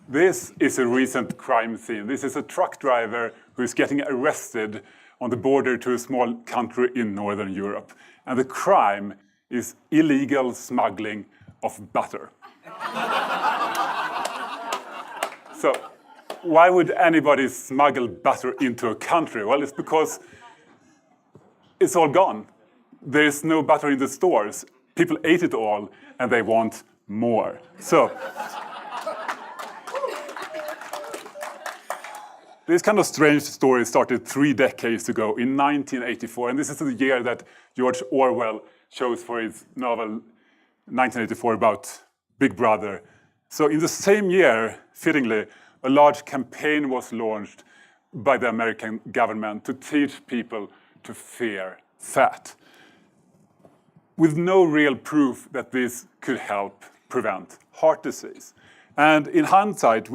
This is a recent crime scene. This is a truck driver who is getting arrested on the border to a small country in Northern Europe. And the crime is illegal smuggling of butter. So, why would anybody smuggle butter into a country? Well, it's because it's all gone. There's no butter in the stores. People ate it all, and they want more. So, this kind of strange story started 3 decades ago in 1984, and this is the year that George Orwell chose for his novel 1984 about Big Brother. So in the same year, fittingly, a large campaign was launched by the American government to teach people to fear fat, with no real proof that this could help prevent heart disease. And in hindsight,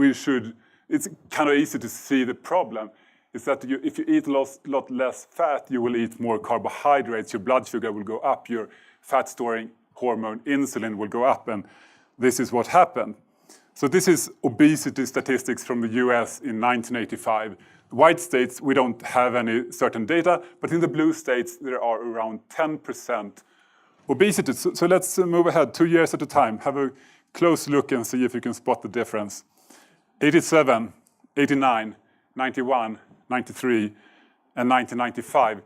it's kind of easy to see the problem is that if you eat a lot less fat, you will eat more carbohydrates, your blood sugar will go up, your fat-storing hormone insulin will go up, and this is what happened. So this is obesity statistics from the US in 1985. The white states, we don't have any certain data, but in the blue states, there are around 10% obesity. So let's move ahead 2 years at a time. Have a close look and see if you can spot the difference. 87, 89, 91, 93, and 1995.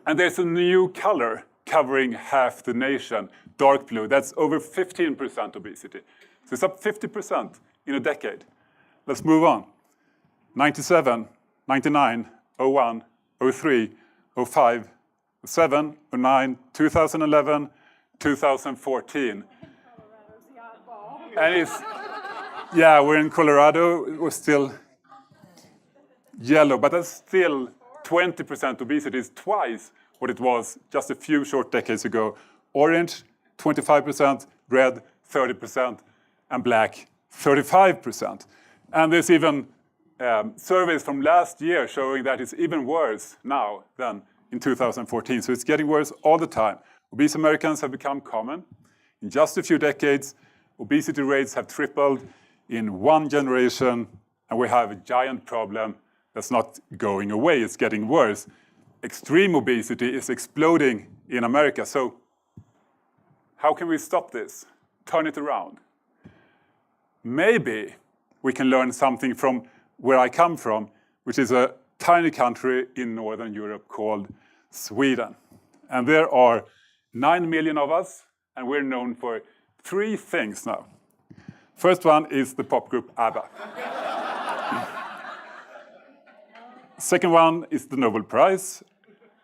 And there's a new color covering half the nation, dark blue. That's over 15% obesity. So it's up 50% in a decade. Let's move on. 97, 99, 01, 03, 05, 07, 09, 2011, 2014. And it's, yeah, we're in Colorado. It was still yellow, but that's still 20% obesity. Is twice what it was just a few short decades ago. Orange, 25%, red, 30%, and black, 35%. And there's even surveys from last year showing that it's even worse now than in 2014. So it's getting worse all the time. Obese Americans have become common. In just a few decades, obesity rates have tripled in 1 generation, and we have a giant problem that's not going away. It's getting worse. Extreme obesity is exploding in America. So how can we stop this? Turn it around. Maybe we can learn something from where I come from, which is a tiny country in Northern Europe called Sweden. And there are 9 million of us, and we're known for 3 things now. First one is the pop group ABBA. Second one is the Nobel Prize.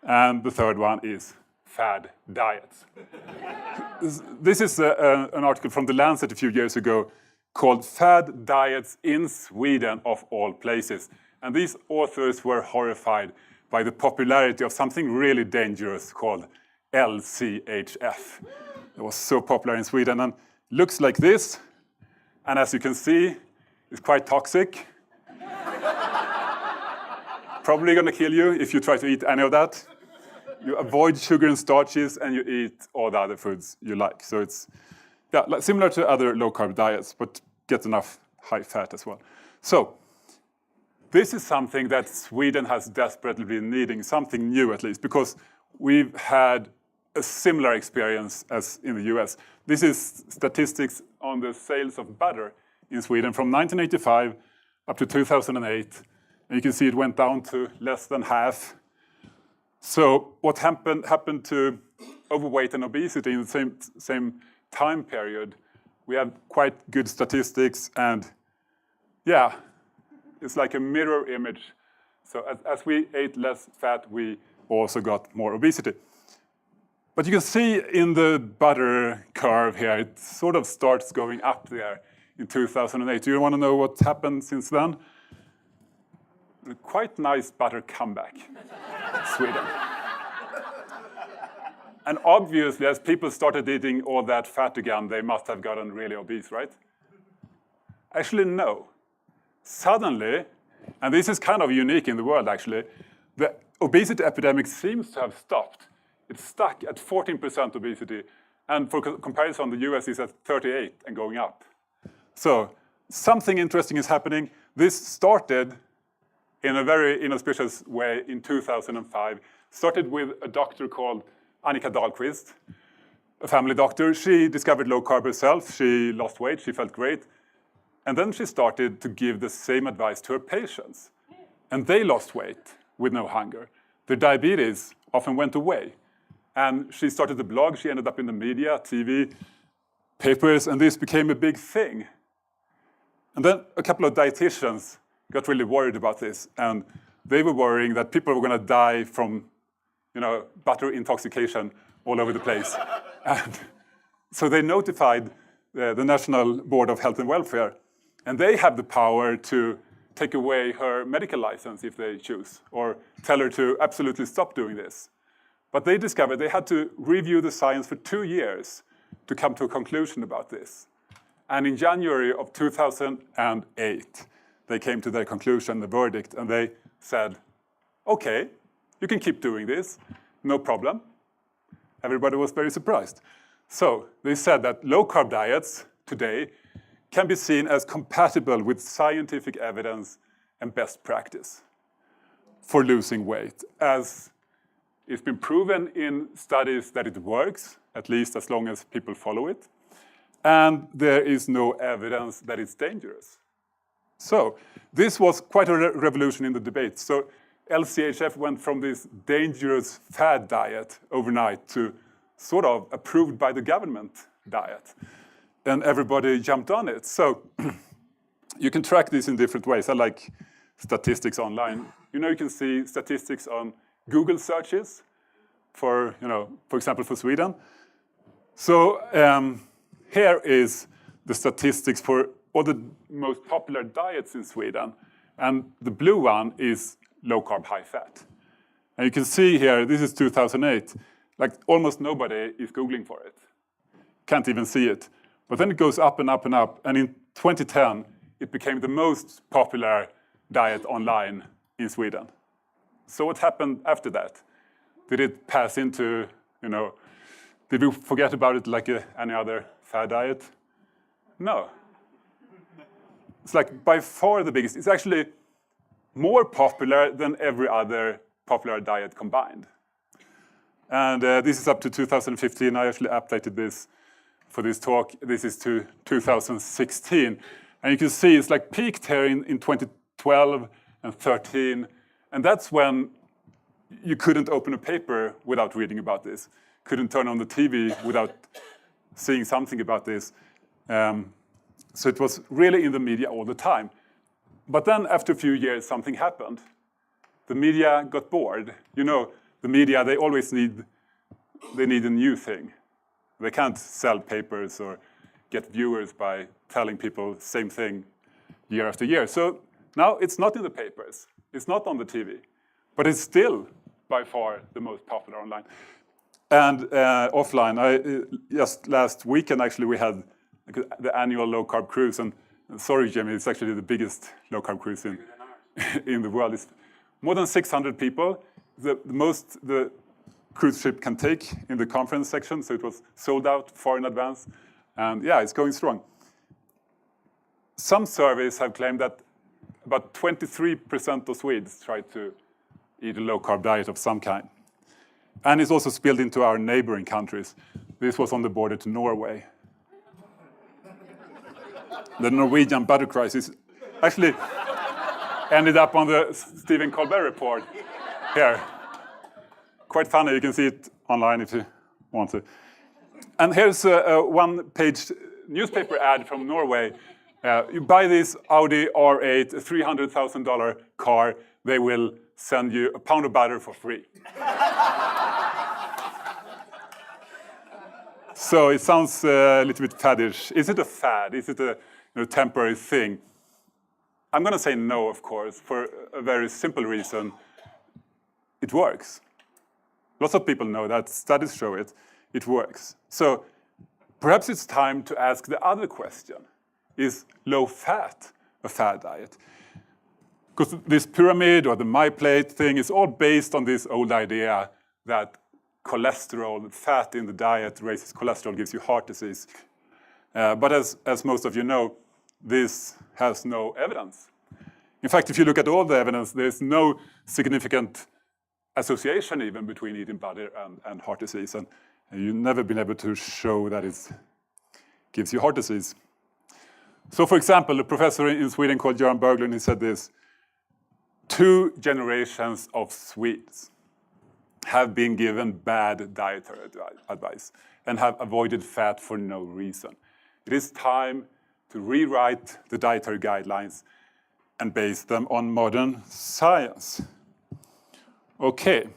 And the third one is fad diets. This is an article from The Lancet a few years ago called Fad Diets in Sweden, of all places. And these authors were horrified by the popularity of something really dangerous called LCHF. It was so popular in Sweden and looks like this. And as you can see, it's quite toxic. Probably going to kill you if you try to eat any of that. You avoid sugar and starches, and you eat all the other foods you like. So it's similar to other low-carb diets, but get enough high fat as well. So this is something that Sweden has desperately been needing, something new at least, because we've had a similar experience as in the US. This is statistics on the sales of butter in Sweden from 1985 up to 2008. And you can see it went down to less than half. So what happened to overweight and obesity in the same time period? We have quite good statistics, and yeah, it's like a mirror image. So as we ate less fat, we also got more obesity. But you can see in the butter curve here, it sort of starts going up there in 2008. Do you want to know what happened since then? A quite nice butter comeback in Sweden. And obviously, as people started eating all that fat again, they must have gotten really obese, right? Actually, no. Suddenly, and this is kind of unique in the world actually, the obesity epidemic seems to have stopped. It's stuck at 14% obesity. And for comparison, the US is at 38 and going up. So something interesting is happening. This started in a very inauspicious way in 2005. Started with a doctor called Annika Dahlqvist, a family doctor. She discovered low carb herself. She lost weight. She felt great. And then she started to give the same advice to her patients. And they lost weight with no hunger. Their diabetes often went away. And she started a blog. She ended up in the media, TV, papers, and this became a big thing. And then a couple of dietitians got really worried about this. And they were worrying that people were going to die from butter intoxication all over the place. And so they notified the National Board of Health and Welfare. And they have the power to take away her medical license if they choose, or tell her to absolutely stop doing this. But they discovered they had to review the science for 2 years to come to a conclusion about this. And in January of 2008, they came to their conclusion, the verdict, and they said, okay, you can keep doing this, no problem. Everybody was very surprised. So they said that low-carb diets today can be seen as compatible with scientific evidence and best practice for losing weight, as it's been proven in studies that it works, at least as long as people follow it, and there is no evidence that it's dangerous. So this was quite a revolution in the debate. So LCHF went from this dangerous fad diet overnight to sort of approved by the government diet. And everybody jumped on it. So you can track this in different ways. I like statistics online. You can see statistics on Google searches for example, for Sweden. So here is the statistics for all the most popular diets in Sweden. And the blue one is low carb, high fat. And you can see here, this is 2008, like almost nobody is Googling for it. Can't even see it. But then it goes up and up and up. And in 2010, it became the most popular diet online in Sweden. So what happened after that? Did it pass into, did we forget about it like any other fad diet? No. It's like by far the biggest. It's actually more popular than every other popular diet combined. And this is up to 2015. I actually updated this for this talk. This is to 2016. And you can see it's like peaked here in 2012 and 13. And that's when you couldn't open a paper without reading about this. Couldn't turn on the TV without seeing something about this. So it was really in the media all the time. But then after a few years, something happened. The media got bored. The media, they always need a new thing. They can't sell papers or get viewers by telling people the same thing year after year. So now it's not in the papers. It's not on the TV. But it's still by far the most popular online. And offline, just last weekend, actually, we had the annual low-carb cruise. And sorry, Jimmy, it's actually the biggest low-carb cruise in the world. It's more than 600 people. The most the cruise ship can take in the conference section. So it was sold out far in advance. And yeah, it's going strong. Some surveys have claimed that about 23% of Swedes try to eat a low-carb diet of some kind. And it's also spilled into our neighboring countries. This was on the border to Norway. The Norwegian butter crisis actually ended up on the Stephen Colbert report here. Quite funny, you can see it online if you want to. And here's a one-page newspaper ad from Norway. You buy this Audi R8, a $300,000 car, they will send you a pound of butter for free. So it sounds a little bit faddish. Is it a fad? Is it a temporary thing? I'm going to say no, of course, for a very simple reason. It works. Lots of people know that. Studies show it. It works. So perhaps it's time to ask the other question. Is low fat a fad diet? Because this pyramid or the MyPlate thing is all based on this old idea that cholesterol, fat in the diet raises cholesterol, gives you heart disease. But as most of you know, this has no evidence. In fact, if you look at all the evidence, there's no significant association even between eating butter and heart disease. And you've never been able to show that it gives you heart disease. So for example, a professor in Sweden called Göran Berglund, he said this: 2 generations of Swedes have been given bad dietary advice and have avoided fat for no reason. It is time to rewrite the dietary guidelines and base them on modern science. Okay,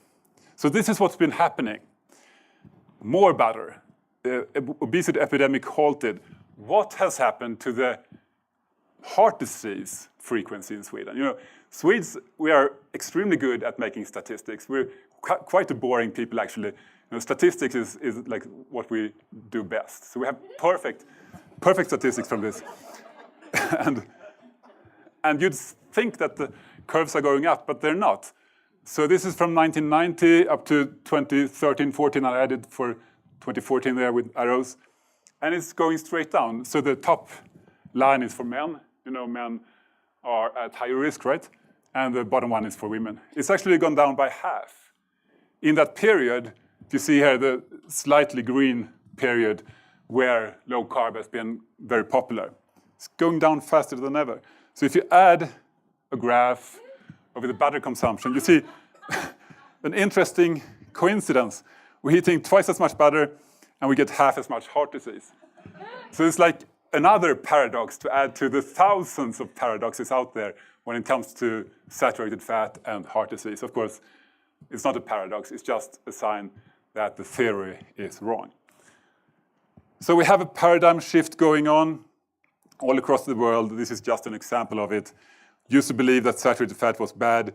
so this is what's been happening. More butter. The obesity epidemic halted. What has happened to the heart disease frequency in Sweden? You know, Swedes, we are extremely good at making statistics. We're quite a boring people, actually. You know, statistics is like what we do best. So we have perfect statistics from this. and you'd think that the curves are going up, but they're not. So this is from 1990 up to 2013, 14. I added for 2014 there with arrows. And it's going straight down. So the top line is for men. You know, men are at higher risk, right? And the bottom one is for women. It's actually gone down by half. In that period, if you see here the slightly green period where low carb has been very popular, it's going down faster than ever. So if you add a graph over the butter consumption, you see an interesting coincidence. We're eating twice as much butter and we get half as much heart disease. So it's like another paradox to add to the thousands of paradoxes out there when it comes to saturated fat and heart disease. Of course, it's not a paradox, it's just a sign that the theory is wrong. So we have a paradigm shift going on all across the world. This is just an example of it. Used to believe that saturated fat was bad.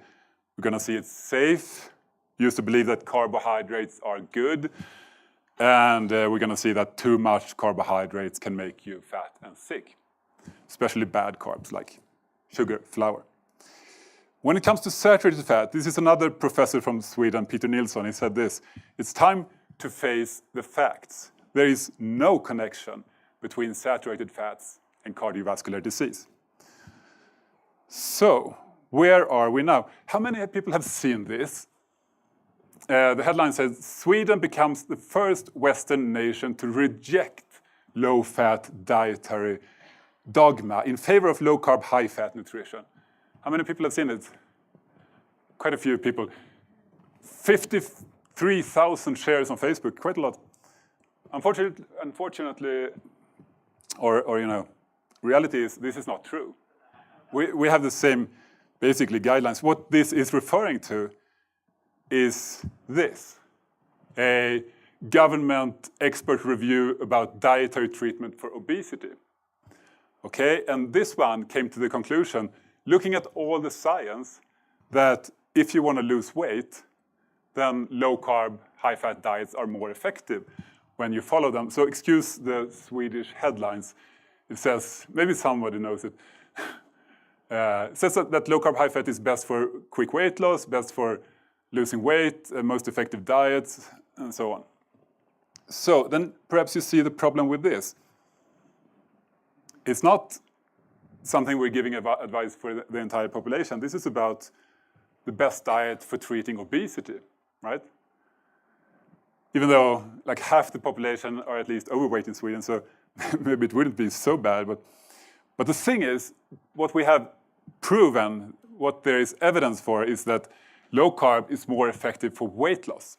We're going to see it's safe. Used to believe that carbohydrates are good. And we're going to see that too much carbohydrates can make you fat and sick, especially bad carbs like sugar, flour. When it comes to saturated fat, this is another professor from Sweden, Peter Nilsson. He said this: it's time to face the facts. There is no connection between saturated fats and cardiovascular disease. So, where are we now? How many people have seen this? The headline says, Sweden becomes the first Western nation to reject low-fat dietary dogma in favor of low-carb, high-fat nutrition. How many people have seen it? Quite a few people. 53,000 shares on Facebook, quite a lot. Unfortunately, or you know, reality is this is not true. We have the same, basically, guidelines. What this is referring to is this: a government expert review about dietary treatment for obesity. Okay, and this one came to the conclusion, looking at all the science, that if you want to lose weight, then low-carb, high-fat diets are more effective when you follow them. So excuse the Swedish headlines. It says, maybe somebody knows it. It says that low-carb, high-fat is best for quick weight loss, best for losing weight, most effective diets, and so on. So then perhaps you see the problem with this. It's not something we're giving advice for the entire population. This is about the best diet for treating obesity, right? Even though like half the population are at least overweight in Sweden, so maybe it wouldn't be so bad. But the thing is, what we have proven, what there is evidence for, is that low carb is more effective for weight loss.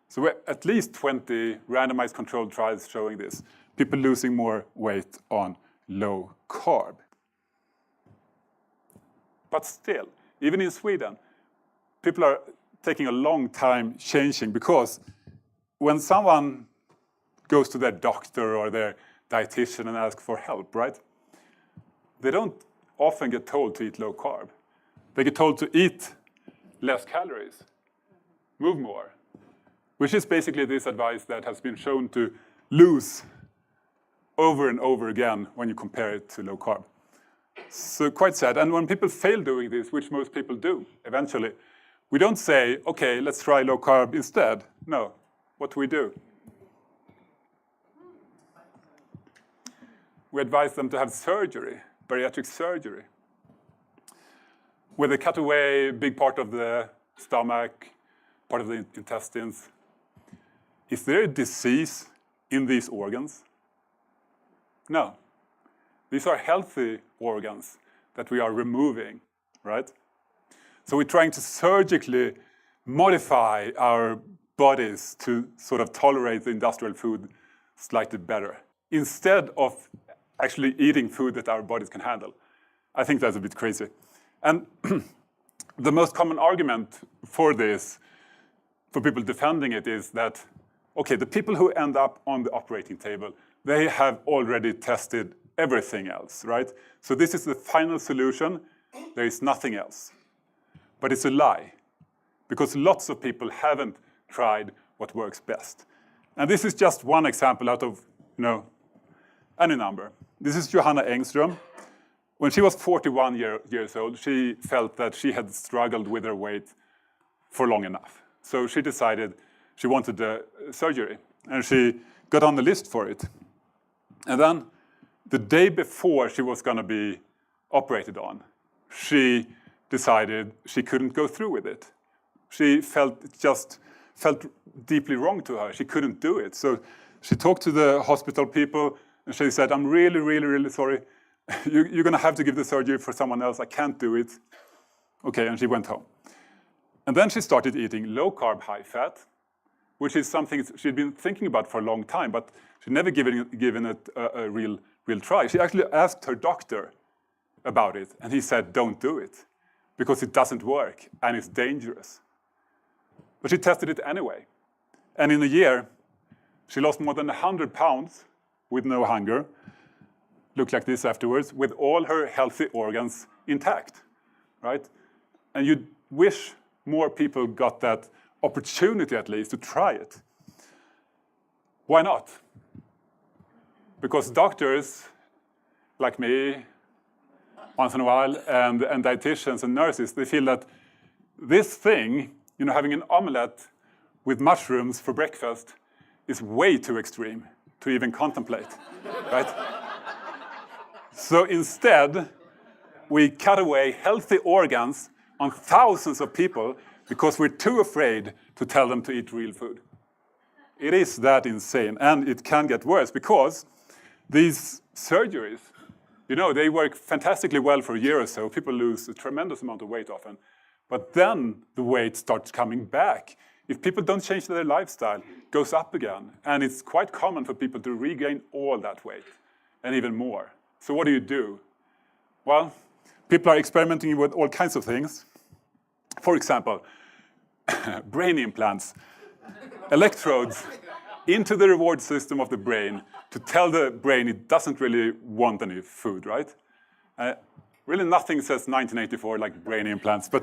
So we're at least 20 randomized controlled trials showing this. People losing more weight on low carb. But still, even in Sweden, people are taking a long time changing, because when someone goes to their doctor or their dietitian and asks for help, right? They don't often get told to eat low carb. They get told to eat less calories, move more, which is basically this advice that has been shown to lose over and over again when you compare it to low carb. So quite sad. And when people fail doing this, which most people do eventually, we don't say, okay, let's try low carb instead. No. What do? We advise them to have surgery bariatric surgery, where they cut away a big part of the stomach, part of the intestines. Is there a disease in these organs? No. These are healthy organs that we are removing, right? So we're trying to surgically modify our bodies to sort of tolerate the industrial food slightly better, instead of actually eating food that our bodies can handle. I think that's a bit crazy. And the most common argument for this, for people defending it, is that, okay, the people who end up on the operating table, they have already tested everything else, right? So this is the final solution. There is nothing else. But it's a lie, because lots of people haven't tried what works best. And this is just one example out of, any number. This is Johanna Engström. When she was 41 years old, she felt that she had struggled with her weight for long enough. So she decided she wanted the surgery, and she got on the list for it. And then the day before she was going to be operated on, she decided she couldn't go through with it. It just felt deeply wrong to her. She couldn't do it. So she talked to the hospital people, and she said, I'm really, really, really sorry. You're going to have to give the surgery for someone else. I can't do it. Okay, and she went home. And then she started eating low-carb, high-fat, which is something she'd been thinking about for a long time, but she'd never given it a real try. She actually asked her doctor about it, and he said, don't do it, because it doesn't work, and it's dangerous. But she tested it anyway. And in a year, she lost more than 100 pounds with no hunger, looked like this afterwards, with all her healthy organs intact, right? And you'd wish more people got that opportunity, at least, to try it. Why not? Because doctors, like me, once in a while, and dietitians and nurses, they feel that this thing, having an omelette with mushrooms for breakfast, is way too extreme to even contemplate, right? So instead, we cut away healthy organs on thousands of people because we're too afraid to tell them to eat real food. It is that insane, and it can get worse because these surgeries, they work fantastically well for a year or so. People lose a tremendous amount of weight often, but then the weight starts coming back. If people don't change their lifestyle, it goes up again, and it's quite common for people to regain all that weight, and even more. So what do? Well, people are experimenting with all kinds of things. For example, brain implants, electrodes into the reward system of the brain to tell the brain it doesn't really want any food, right? Really nothing says 1984 like brain implants, but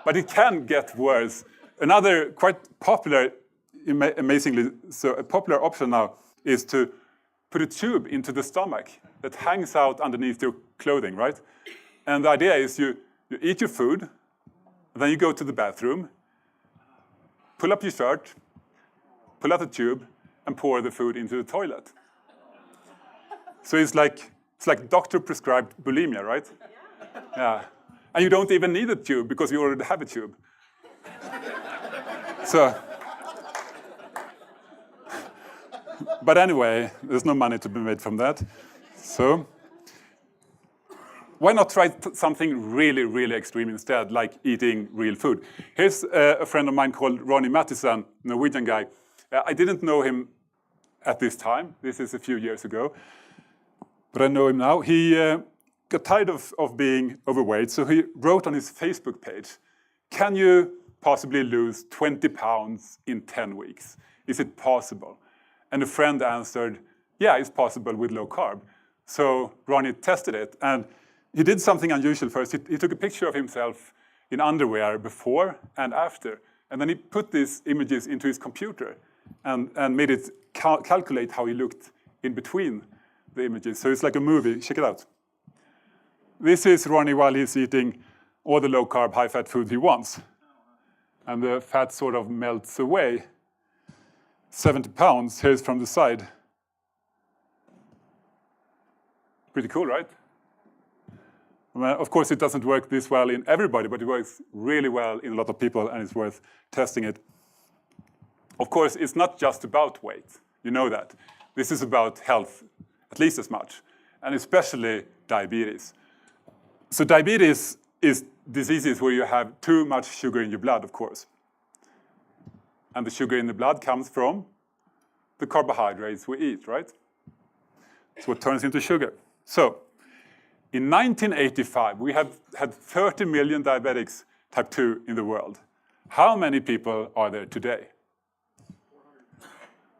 but it can get worse. Another quite popular, amazingly, so a popular option now is to put a tube into the stomach that hangs out underneath your clothing, right? And the idea is you eat your food, then you go to the bathroom, pull up your shirt, pull out the tube, and pour the food into the toilet. So it's like doctor-prescribed bulimia, right? Yeah. And you don't even need a tube because you already have a tube. So, but anyway, there's no money to be made from that. So, why not try something really, really extreme instead, like eating real food? Here's a friend of mine called Ronny Mattison, Norwegian guy. I didn't know him at this time. This is a few years ago. But I know him now. He got tired of being overweight, so he wrote on his Facebook page, can you possibly lose 20 pounds in 10 weeks? Is it possible? And a friend answered, yeah, it's possible with low carb. So Ronny tested it, and he did something unusual first. He took a picture of himself in underwear before and after, and then he put these images into his computer and made it calculate how he looked in between the images. So it's like a movie. Check it out. This is Ronny while he's eating all the low-carb, high-fat food he wants. And the fat sort of melts away. 70 pounds, here's from the side. Pretty cool, right? Well, of course, it doesn't work this well in everybody, but it works really well in a lot of people, and it's worth testing it. Of course, it's not just about weight. You know that. This is about health, at least as much, and especially diabetes. So diabetes is diseases where you have too much sugar in your blood, of course. And the sugar in the blood comes from the carbohydrates we eat, right? It's what turns into sugar. So in 1985, we had 30 million diabetics type 2 in the world. How many people are there today?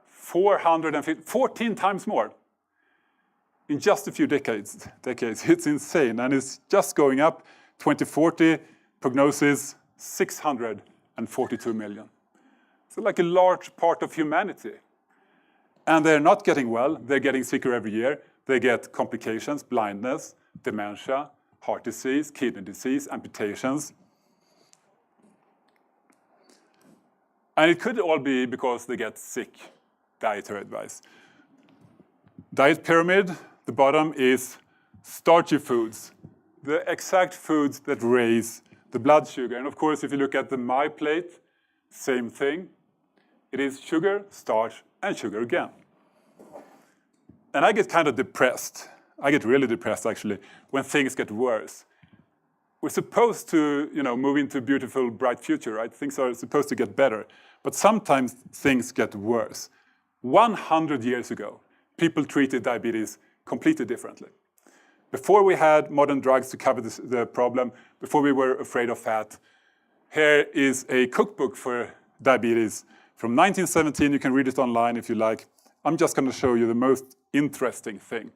450, 14 times more in just a few decades. It's insane, and it's just going up. 2040 prognosis, 642 million. So like a large part of humanity. And they're not getting well. They're getting sicker every year. They get complications, blindness, dementia, heart disease, kidney disease, amputations. And it could all be because they get sick. Dietary advice. Diet pyramid, the bottom is starchy foods, the exact foods that raise the blood sugar. And of course, if you look at the My Plate, same thing. It is sugar, starch, and sugar again. And I get kind of depressed. I get really depressed, actually, when things get worse. We're supposed to, move into a beautiful, bright future, right? Things are supposed to get better. But sometimes things get worse. 100 years ago, people treated diabetes completely differently. Before we had modern drugs to cover the problem, before we were afraid of fat, here is a cookbook for diabetes from 1917. You can read it online if you like. I'm just going to show you the most interesting thing,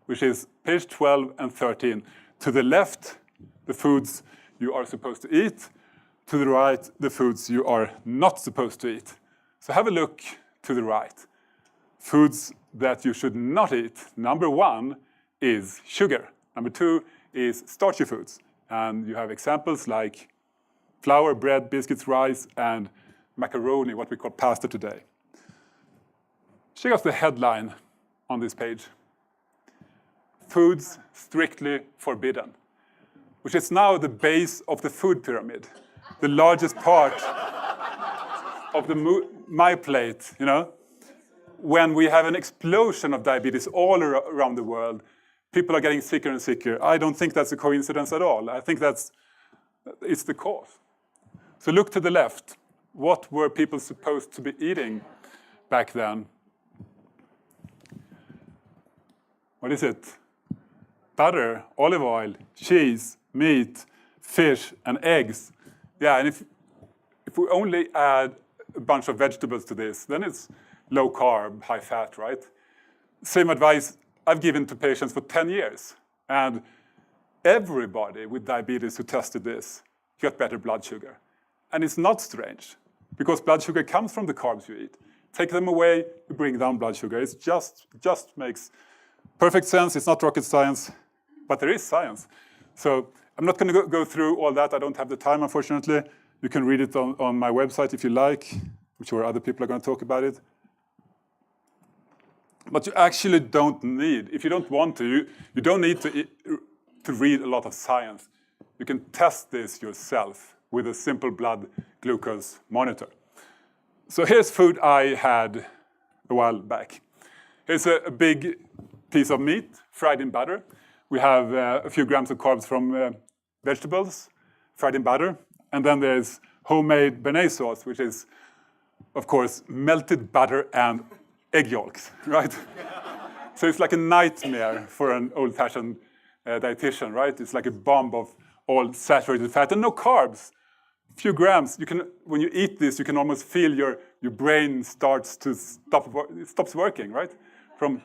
which is page 12 and 13. To the left, the foods you are supposed to eat. To the right, the foods you are not supposed to eat. So have a look to the right. Foods that you should not eat. Number 1 is sugar. Number 2 is starchy foods. And you have examples like flour, bread, biscuits, rice, and macaroni, what we call pasta today. Check out the headline on this page. Foods strictly forbidden, which is now the base of the food pyramid, the largest part of the My Plate, When we have an explosion of diabetes all around the world, people are getting sicker and sicker. I don't think that's a coincidence at all. I think it's the cause. So look to the left. What were people supposed to be eating back then? What is it? Butter, olive oil, cheese, meat, fish, and eggs. Yeah, and if we only add a bunch of vegetables to this, then it's low carb, high fat, right? Same advice I've given to patients for 10 years. And everybody with diabetes who tested this got better blood sugar. And it's not strange, because blood sugar comes from the carbs you eat. Take them away, you bring down blood sugar. It just makes perfect sense. It's not rocket science, but there is science. So I'm not going to go through all that. I don't have the time, unfortunately. You can read it on my website if you like. I'm sure other people are going to talk about it. But you actually don't need, if you don't want to, you don't need to read a lot of science. You can test this yourself with a simple blood glucose monitor. So here's food I had a while back. Here's a big piece of meat fried in butter. We have a few grams of carbs from vegetables fried in butter. And then there's homemade béarnaise sauce, which is, of course, melted butter and egg yolks, right? So it's like a nightmare for an old-fashioned dietitian, right? It's like a bomb of all saturated fat and no carbs. A few grams. When you eat this, you can almost feel your brain starts to stops working, right? From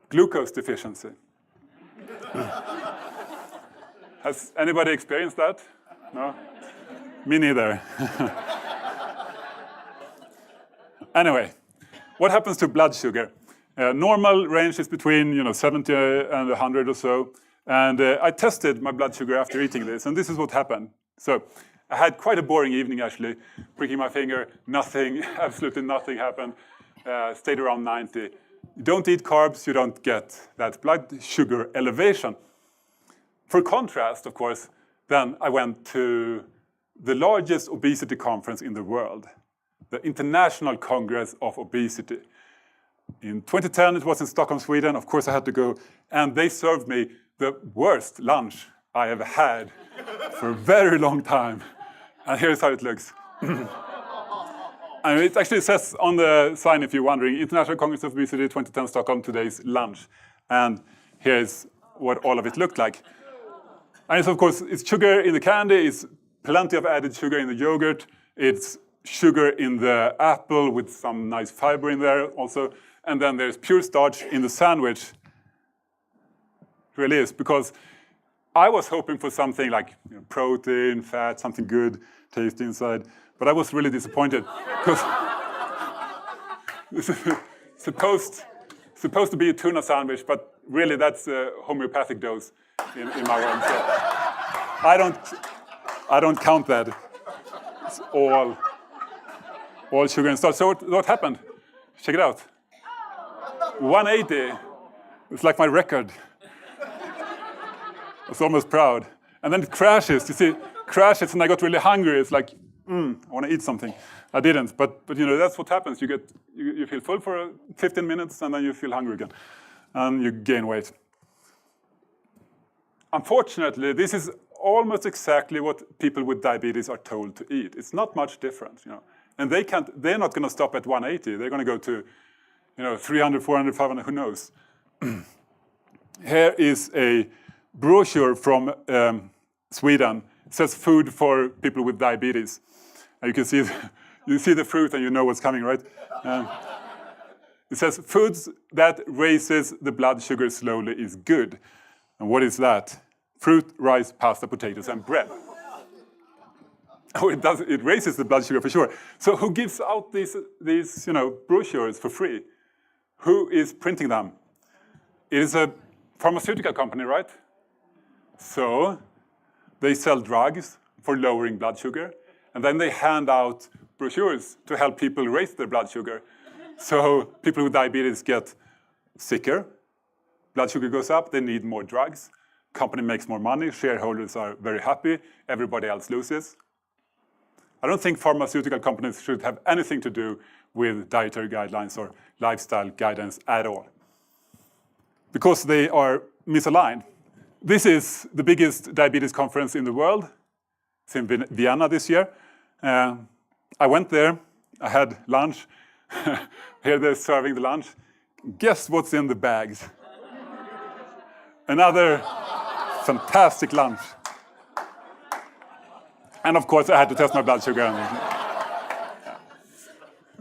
glucose deficiency. Has anybody experienced that? No? Me neither. Anyway, what happens to blood sugar? Normal range is between 70 and 100 or so. And I tested my blood sugar after eating this, and this is what happened. So I had quite a boring evening, actually. Pricking my finger, nothing, absolutely nothing happened. Stayed around 90. you don't eat carbs, you don't get that blood sugar elevation. For contrast, of course, then I went to the largest obesity conference in the world, the International Congress of Obesity. In 2010, it was in Stockholm, Sweden. Of course, I had to go, and they served me the worst lunch I have had for a very long time. And here's how it looks. And it actually says on the sign, if you're wondering, International Congress of Obesity 2010 Stockholm, today's lunch. And here's what all of it looked like. And it's, of course, it's sugar in the candy, it's plenty of added sugar in the yogurt, it's sugar in the apple with some nice fiber in there also, and then there's pure starch in the sandwich. It really is, because I was hoping for something like protein, fat, something good, tasty inside, but I was really disappointed because this is supposed to be a tuna sandwich, but really that's a homeopathic dose in my world. So I don't count that. It's all sugar and starch. So what happened? Check it out. 180. It's like my record. I was almost proud. And then it crashes. You see, crashes, and I got really hungry. It's like, I want to eat something. I didn't, but you know, that's what happens. You feel full for 15 minutes, and then you feel hungry again, and you gain weight. Unfortunately, this is almost exactly what people with diabetes are told to eat. It's not much different, you know. And they're not going to stop at 180. They're going to go to, 300, 400, 500, who knows. Here is a brochure from Sweden. It says food for people with diabetes. And you can see, you see the fruit and you know what's coming, right? It says foods that raises the blood sugar slowly is good. And what is that? Fruit, rice, pasta, potatoes, and bread. Oh, it does. It raises the blood sugar for sure. So who gives out these brochures for free? Who is printing them? It is a pharmaceutical company, right? So they sell drugs for lowering blood sugar, and then they hand out brochures to help people raise their blood sugar. So people with diabetes get sicker, blood sugar goes up, they need more drugs, company makes more money, shareholders are very happy, everybody else loses. I don't think pharmaceutical companies should have anything to do with dietary guidelines or lifestyle guidance at all, because they are misaligned. This is the biggest diabetes conference in the world. It's in Vienna this year. I went there, I had lunch. Here they're serving the lunch. Guess what's in the bags? Another fantastic lunch. And of course I had to test my blood sugar.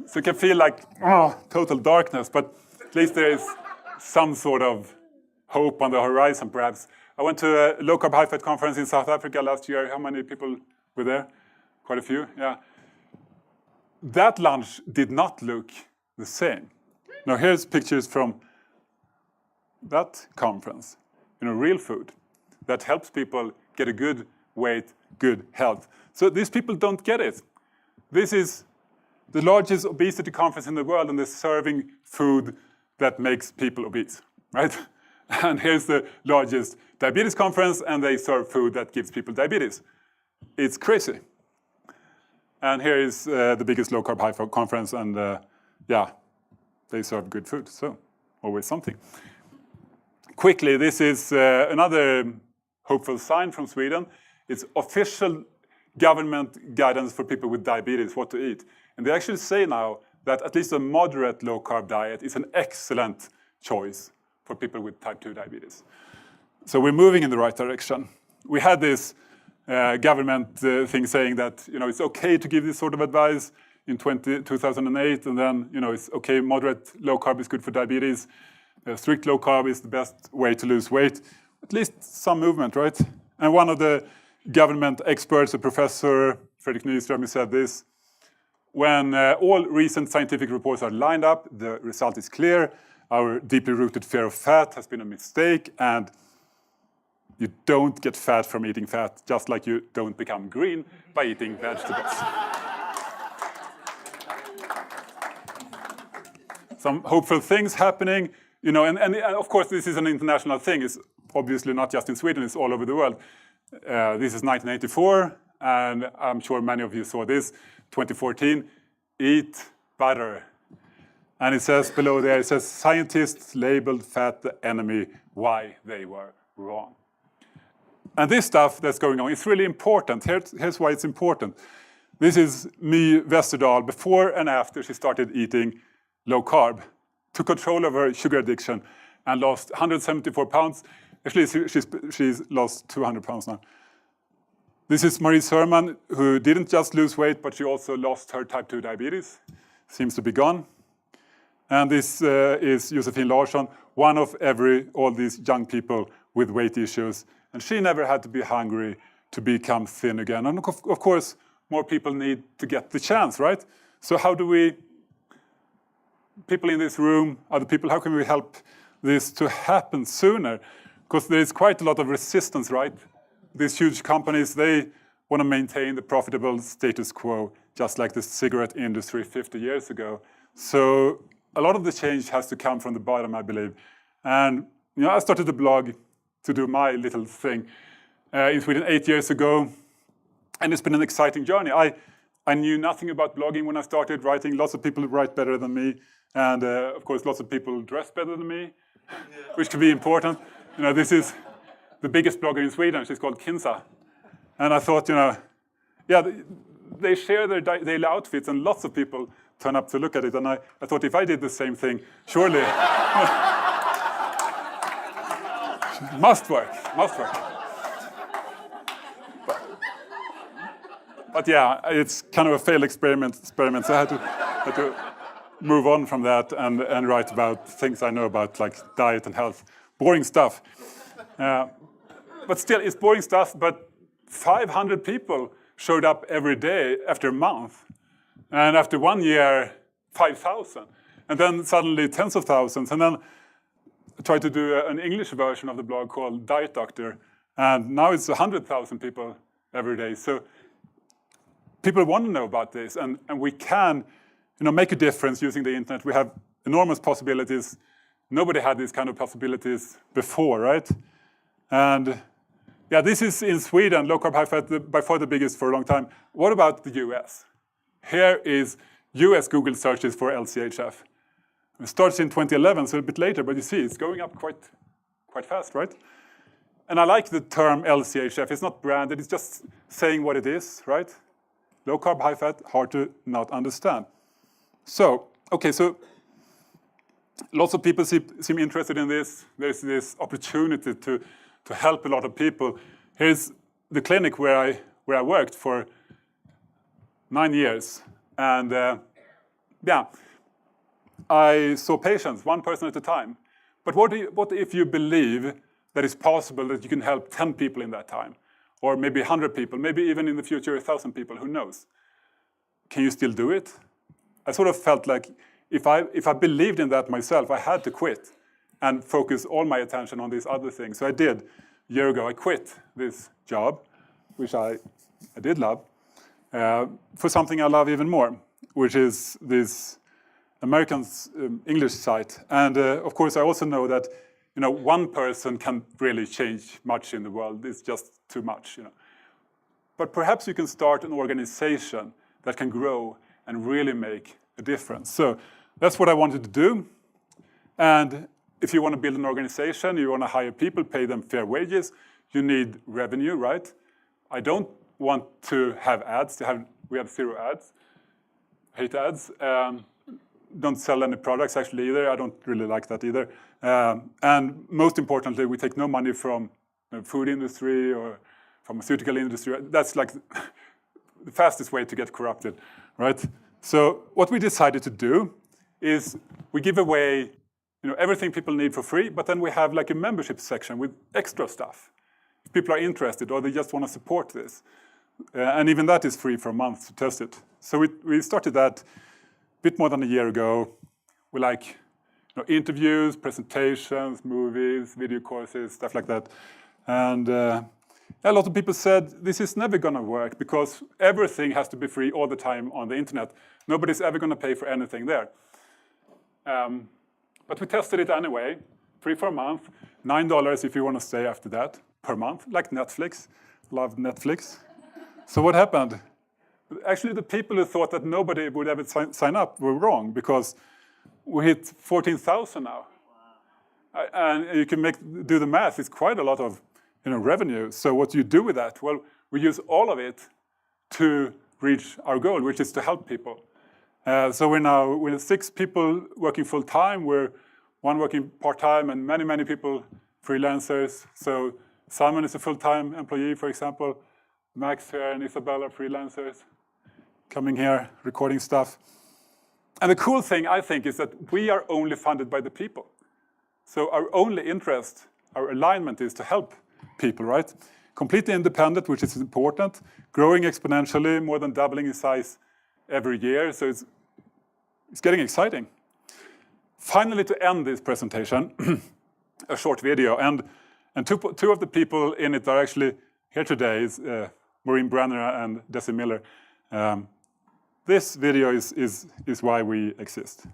So it can feel like total darkness, but at least there is some sort of hope on the horizon, perhaps. I went to a low-carb, high-fat conference in South Africa last year. How many people were there? Quite a few, yeah. That lunch did not look the same. Now here's pictures from that conference. Real food that helps people get a good weight, good health. So these people don't get it. This is the largest obesity conference in the world, and they're serving food that makes people obese, right? And here's the largest diabetes conference, and they serve food that gives people diabetes. It's crazy. And here is the biggest low-carb, high-fat conference, and they serve good food, so always something. Quickly, this is another hopeful sign from Sweden. It's official government guidance for people with diabetes, what to eat. And they actually say now that at least a moderate low-carb diet is an excellent choice for people with type 2 diabetes. So we're moving in the right direction. We had this government thing saying that it's okay to give this sort of advice in 2008, and then it's okay, moderate low carb is good for diabetes. Strict low carb is the best way to lose weight. At least some movement, right? And one of the government experts, a professor, Fredrik Nyström, said this: when all recent scientific reports are lined up, the result is clear. Our deeply rooted fear of fat has been a mistake, and you don't get fat from eating fat, just like you don't become green by eating vegetables. some hopeful things happening. And of course, this is an international thing. It's obviously not just in Sweden, it's all over the world. This is 1984, and I'm sure many of you saw this, 2014, eat butter. And it says below there, it says, scientists labeled fat the enemy, why they were wrong. And this stuff that's going on is really important. Here's why it's important. This is My Westerdahl before and after she started eating low carb, took control of her sugar addiction and lost 174 pounds. Actually, she's lost 200 pounds now. This is Marie Serman, who didn't just lose weight, but she also lost her type 2 diabetes. Seems to be gone. And this is Josefin Larsson, one of all these young people with weight issues. And she never had to be hungry to become thin again. And of course, more people need to get the chance, right? So how do we, people in this room, other people, how can we help this to happen sooner? Because there is quite a lot of resistance, right? These huge companies, they want to maintain the profitable status quo, just like the cigarette industry 50 years ago. So a lot of the change has to come from the bottom, I believe. And I started a blog to do my little thing in Sweden 8 years ago. And it's been an exciting journey. I knew nothing about blogging when I started writing. Lots of people write better than me. And of course, lots of people dress better than me, which can be important. This is the biggest blogger in Sweden. She's called Kinsa. And I thought, they share their daily outfits and lots of people turn up to look at it. And I thought if I did the same thing, surely, must work. But yeah, it's kind of a failed experiment. So I had to move on from that and write about things I know about, like diet and health. Boring stuff. But still, it's boring stuff, but 500 people showed up every day after a month. And after 1 year, 5,000. And then suddenly tens of thousands. And then I tried to do an English version of the blog called Diet Doctor. And now it's 100,000 people every day. So people want to know about this. And we can make a difference using the internet. We have enormous possibilities. Nobody had these kind of possibilities before, right? And yeah, this is in Sweden, low carb, high fat, by far the biggest for a long time. What about the US? Here is US Google searches for LCHF. It starts in 2011, so a bit later, but you see it's going up quite fast, right? And I like the term LCHF. It's not branded, it's just saying what it is, right? Low carb, high fat, hard to not understand. So, okay, so lots of people seem interested in this. There's this opportunity to help a lot of people. Here's the clinic where I worked for 9 years. And I saw patients, one person at a time. But what if you believe that it's possible that you can help 10 people in that time? Or maybe 100 people, maybe even in the future 1,000 people, who knows? Can you still do it? I sort of felt like if I believed in that myself, I had to quit and focus all my attention on these other things. So I did. A year ago, I quit this job, which I did love, for something I love even more, which is this American English site. And of course, I also know that one person can't really change much in the world. It's just too much. But perhaps you can start an organization that can grow and really make a difference. So that's what I wanted to do. And if you want to build an organization, you want to hire people, pay them fair wages, you need revenue, right? I don't want to have ads. We have 0 ads. Hate ads. Don't sell any products actually either. I don't really like that either. And most importantly, we take no money from the food industry or pharmaceutical industry. That's like the fastest way to get corrupted, right? So what we decided to do is we give away everything people need for free, but then we have like a membership section with extra stuff. If people are interested or they just want to support this. And even that is free for a month to test it. So we started that a bit more than a year ago. We like interviews, presentations, movies, video courses, stuff like that. And a lot of people said, this is never going to work because everything has to be free all the time on the internet. Nobody's ever going to pay for anything there. But we tested it anyway, free for a month, $9 if you want to stay after that, per month, like Netflix. Love Netflix. So what happened? Actually, the people who thought that nobody would ever sign up were wrong, because we hit 14,000 now. Wow. And you can do the math. It's quite a lot of revenue. So what do you do with that? Well, we use all of it to reach our goal, which is to help people. So we're 6 people working full-time. We're 1 working part-time, and many, many people freelancers. So Simon is a full-time employee, for example. Max here and Isabella, freelancers, coming here, recording stuff. And the cool thing, I think, is that we are only funded by the people. So our only interest, our alignment is to help people, right? Completely independent, which is important, growing exponentially, more than doubling in size every year. So it's getting exciting. Finally, to end this presentation, a short video. And two of the people in it are actually here today, is Maureen Brenner and Desi Miller. This video is why we exist.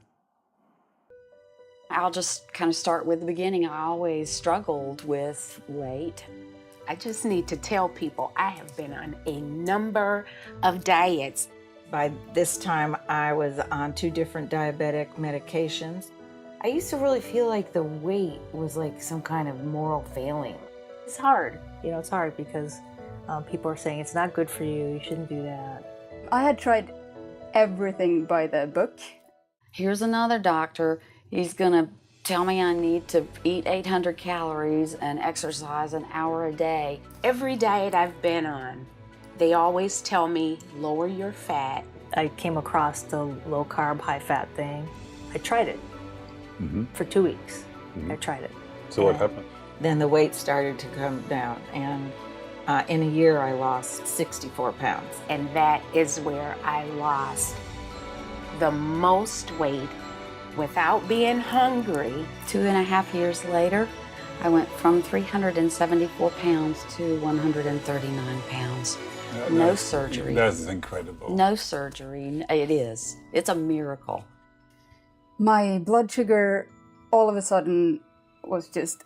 I'll just kind of start with the beginning. I always struggled with weight. I just need to tell people I have been on a number of diets. By this time, I was on 2 different diabetic medications. I used to really feel like the weight was like some kind of moral failing. It's hard. It's hard because people are saying it's not good for you, you shouldn't do that. I had tried everything by the book. Here's another doctor. He's going to tell me I need to eat 800 calories and exercise an hour a day. Every diet I've been on, they always tell me, lower your fat. I came across the low carb, high fat thing. I tried it for 2 weeks. I tried it. So what happened? Then the weight started to come down, and in a year I lost 64 pounds. And that is where I lost the most weight without being hungry. 2.5 years later, I went from 374 pounds to 139 pounds. No surgery. That's incredible. No surgery. It is. It's a miracle. My blood sugar all of a sudden was just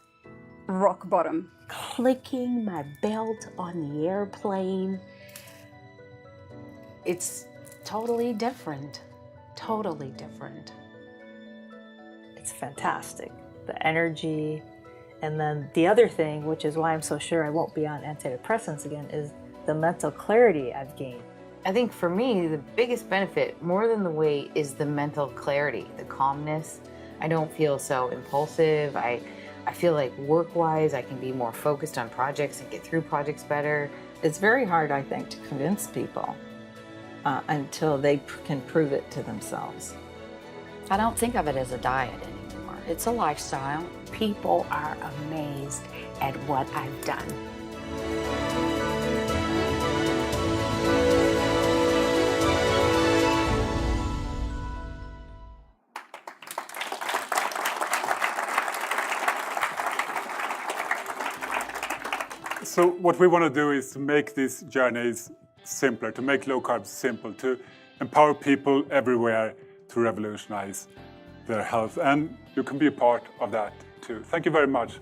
rock bottom. Clicking my belt on the airplane. It's totally different. Totally different. It's fantastic. The energy. And then the other thing, which is why I'm so sure I won't be on antidepressants again, is the mental clarity I've gained. I think for me, the biggest benefit, more than the weight, is the mental clarity, the calmness. I don't feel so impulsive. I feel like work-wise, I can be more focused on projects and get through projects better. It's very hard, I think, to convince people until they can prove it to themselves. I don't think of it as a diet anymore. It's a lifestyle. People are amazed at what I've done. So what we want to do is to make these journeys simpler, to make low carb simple, to empower people everywhere to revolutionize their health. And you can be a part of that too. Thank you very much.